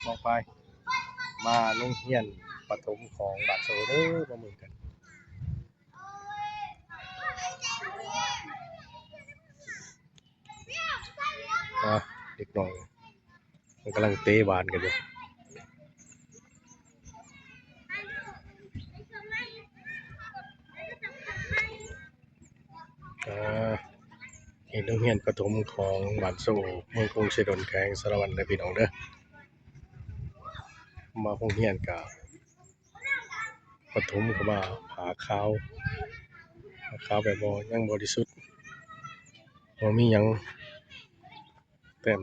มองไปมาโรงเรียนประถมของบาดโซเด้อบ่เหมือนกันเด็กน้อยมันกำลังเตะบาสกันอยู่เห็นโรงเรียนประถมของบาดโซเมืองกรุงศรีดลแขวงสารวัตรเด้อพี่น้องเด้อมาโรงเรียนกับประถมก็มาผ่าขาวแบบบ่ยังบริสุทธิ์บ่มีหยังเติม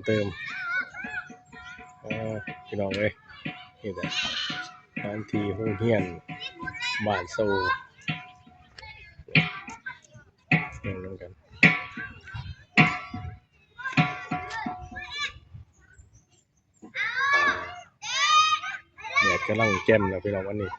พี่น้องเอ้ยนี่แหละสถานที่โรงเรียนบ้านโซนั่งนำกันแดดกำลังแจ่มแล้วพี่น้องวันนี้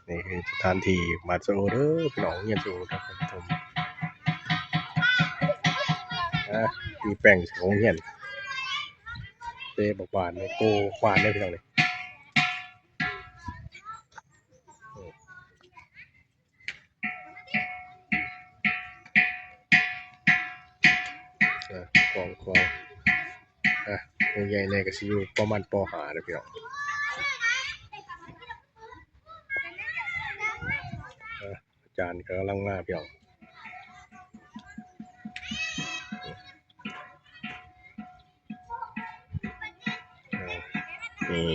นี่คือสถานที่บ้านโซเด้อพี่น้องเรียนโซครับผมมีแป้งของเรียนเตะบอกหวานเลยโกหวานได้พี่น้องเลยของใหญ่เลยก็สิอยู่ประมาณป .5 นะพี่น้องอาจารย์ก็กำลังมาพี่น้องนี่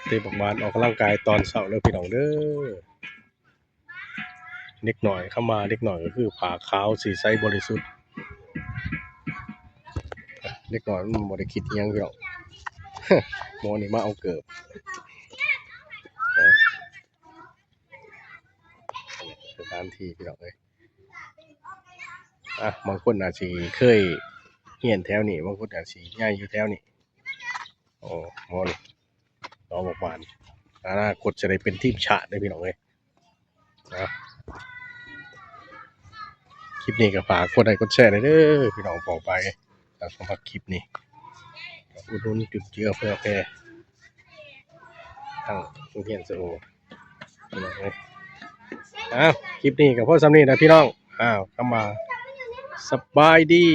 เตะบอกหวานออกกำลังกายตอนเช้าเลยพี่น้องเด้อเด็กหน่อยเข้ามาเด็กหน่อยก็คือผ่าขาวสีใสบริสุทธิ์เด็กหน่อยมันบ่ได้คิดอิหยังพี่น้องหมอนี่มาเอาเกิบสถานที่พี่น้องเอ้ยบางคนอาจสิเคยเรียนแถวนี้บางคนอาจสิย้ายอยู่แถวนี้โอ้หมอนี่น้องบอกหวานอนาคตจะได้เป็นทีมชาติได้พี่น้องเอ้ยคลิปนี้ก็ฝากกดไลค์กดแชร์เด้อพี่น้องปองไปสำหรับคลิปนี้อุดหนุนจุดเจือเพื่อแพร่ทั้งโรงเรียนโซพี่น้องเอ้ยคลิปนี้ก็พอสำนี้นะพี่น้องเข้ามาสบายดี